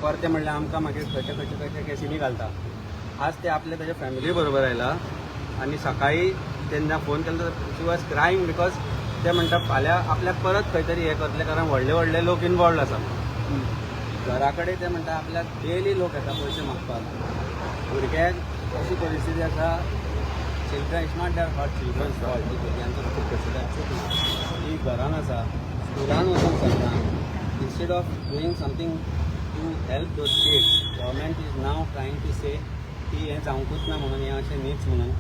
परते म्हणले आमकां मागीर खंयचे खंयचे खंयचे केसींनी घालता. आज ते आपले ताच्या फॅमिली बरोबर आयला आनी सकाळी तेन्ना फोन केलो शी वॉज क्रायंग बिकॉज ते म्हणटा फाल्यां आपल्याक परत खंय तरी हें करतले कारण व्हडले व्हडले लोक इनवॉल्ड आसा. घरा कडेन ते म्हणटा आपल्याक डेली लोक येता पयशे मागपाक. भुरग्यांक अशी परिस्थिती आसा children it's not that hot children's fault ती भुरग्यांचो चूक ना. ती घरान आसा स्कुलान वचूंक शकना. Instead of doing something to help those kids government is now trying to say की हें जावंकूच ना म्हणून हें अशें न्हीच म्हणून.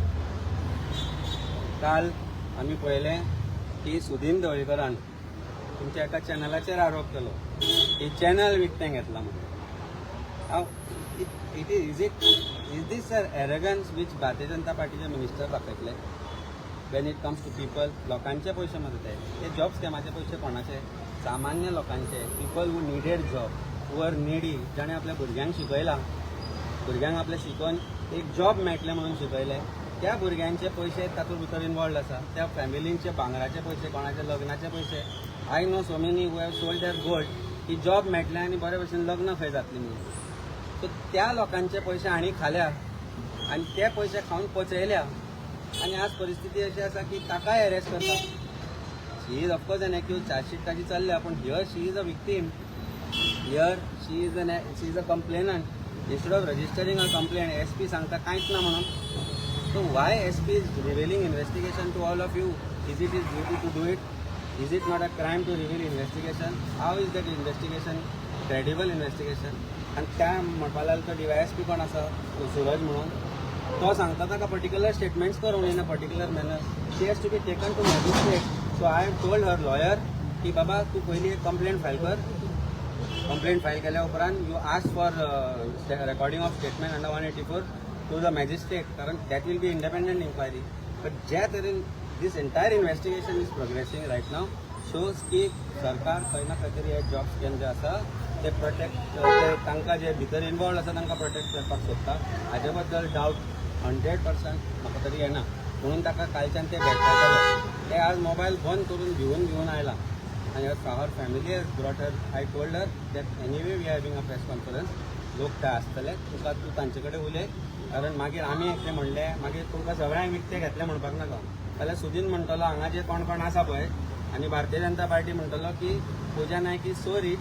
काल आमी पळयलें की सुदीन ढवळीकरान तुमच्या एका चॅनलाचेर आरोप केलो की चॅनल विकतें घेतला म्हणून. हांव it is this sir arrogance which Bharatiya Janata पार्टीचे मिनिस्टर दाखयतले when it comes to people. लोकांचे पयशे मरे ते जॉब स्कॅमाचे पयशे कोणाचे? सामान्य लोकांचे. People who needed job, who are needy, जाणें आपल्या भुरग्यांक शिकयला, भुरग्यांक आपल्या शिकोवन एक जॉब मेळटले म्हणून शिकयले, त्या भुरग्यांचे पयशे तातूंत भितर इनवॉल्ड आसा. त्या फॅमिलींचे भांगराचे पयशे, कोणाचे लग्नाचे पयशे. I know so many who have sold there gold की जॉब मेळटलें आनी बरे भशेन लग्न खंय जातलें म्हणून. सो त्या लोकांचे पयशे हांणी खाल्या आनी ते पयशे खावन पचयल्या आनी आज परिस्थिती अशी आसा की ताकाय अरेस्ट करता. She is of course an accused, chargesheet ताची चल्ल्या, पूण here she is a victim. Here she is a complainant. Instead of registering a complaint SP सांगता कांयच ना म्हणून. So why SP is revealing investigation to all of you? Is it his duty to do it? Is it not a crime to reveal investigation? How is that investigation credible investigation? And त्या म्हणपाक लागलो तो DYSP कोण आसा सुरज म्हणून, तो सांगता ताका पर्टिक्युलर स्टेटमेंट्स करून in a particular manner. She has to be taken to magistrate. So I have told her lawyer की बाबा तूं पयलीं एक कंप्लेंट फायल कर. कंप्लेंट फायल केल्या उपरांत you ask for recording of statement under 184 to the magistrate, karan that will be independent inquiry. But ज्या तरेन this entire investigation is progressing right now shows की सरकार खंय ना खंय तरी हे जॉब स्कॅम जे आसा ते प्रोटेक्ट तांकां जे भितर इनवॉल्ड आसा तांकां प्रोटेक्ट करपाक सोदता. हाजे बद्दल डावट 100% म्हाका तरी येना. म्हणून ताका कालच्यान ते भेटताले. ते आज मोबायल बंद करून घेवन आयला आनी her family has brought her. I told her that anyway we are having a press conference. लोक ते आसतले, तुका तूं तांचे कडेन उलय कारण मागीर आमी एकटे म्हणले मागीर तुमकां सगळ्यांक विकते घेतले म्हणपाक नाका. जाल्यार सुदीन म्हणटलो हांगा जे कोण कोण आसा पळय आनी भारतीय जनता पार्टी म्हणटलो की Pooja Naik is so rich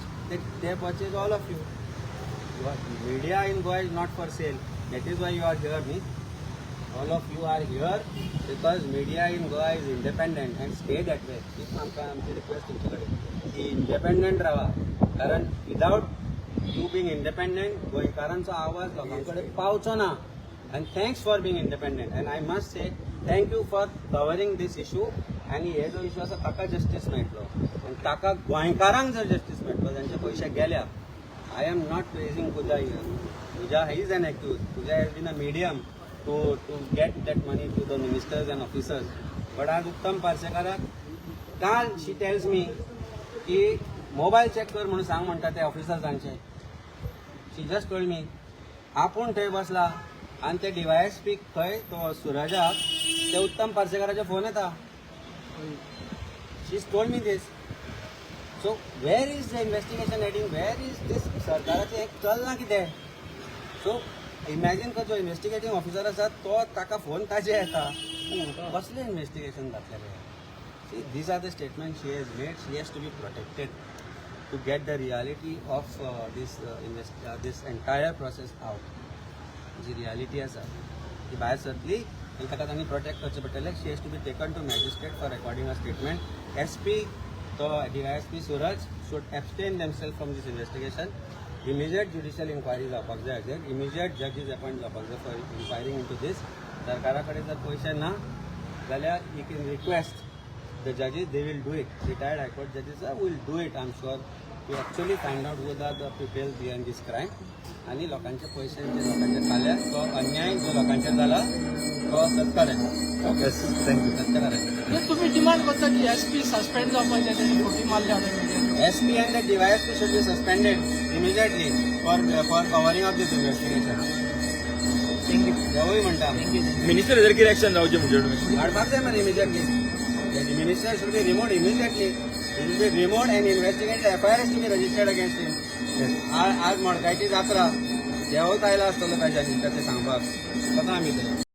to purchase all of you. Media in Goa is not for sale. That is why you are here. न्ही all of you are here because media in Goa is independent and stay that way. हीच आमकां आमची request तुमचे कडेन की independent रावा कारण without you being independent गोंयकारांचो आवाज लोकां कडेन पावचो ना. And thanks for being independent. And I must say thank you for covering this issue. आणि हे जो इशू आसा ताका जस्टीस मेळटलो आनी ताका गोंयकारांक जर जस्टीस मेळटलो जांचे पयशे गेल्या. I am not praising Pooja here. Pooja is an accused. Pooja has been a medium to get that money to the ministers and officers. But आज उत्तम पार्सेकाराक काल शी टेल्स मी की मोबायल चॅक कर म्हणून सांग म्हणटा ते ऑफिसर्सांचे. शी जस्ट टोल्ड मी आपूण थंय बसला आनी ते DYSP खंय तो सुरजाक ते उत्तम पार्सेकाराचे फोन येता. She is told me this. So where is the investigation heading? Where is this? सरकाराचें एक चलना कितें? सो इमॅजीन कर जो इन्वेस्टिगेटींग ऑफिसर आसा तो ताका फोन ताजे येता. कसलें इन्वेस्टिगेशन जातलें? See these are the statement she has made. She has to be protected to get the reality of this entire process out. जी रियालिटी आसा ती भायर सरतली आनी ताका तांणी प्रोटेक्ट करचें पडटलें. She has to be taken to magistrate for recording a statement. SP तो DYSP Suraj should abstain themselves from this investigation. Immediate judicial inquiry जावपाक जाय हाजेर. Immediate judges appoint जावपाक जाय for inquiring into this. सरकारा कडेन जर पयशे ना जाल्यार you can request the judges, they will do it. Retired High Court judges will do it, I'm sure, to actually find out who are the people behind this crime. आणि लोकांचे पयशे जे लोकांचे खाल्या तो अन्याय जो लोकांचेर जाला तो सत्कार आहे. थँक्यू. सत्कार आहे. तुम्ही डिमांड करता की SP सस्पेंड जावपाचे त्यांनी खोटी मारल्या. SP and the DYSP should be suspended immediately for covering up this investigation. जावूय म्हणटा मिनिस्टर हेजेर कितें एक्शन जावचें म्हणजे तुमी काडपाक जाय मरे immediately. The minister should be removed immediately. He will be removed and investigated. FIR is to be registered against him. आज मडकायची जात्रा देवच आयला आसतलो ताज्यानी ते सांगपाक कसो आमी ते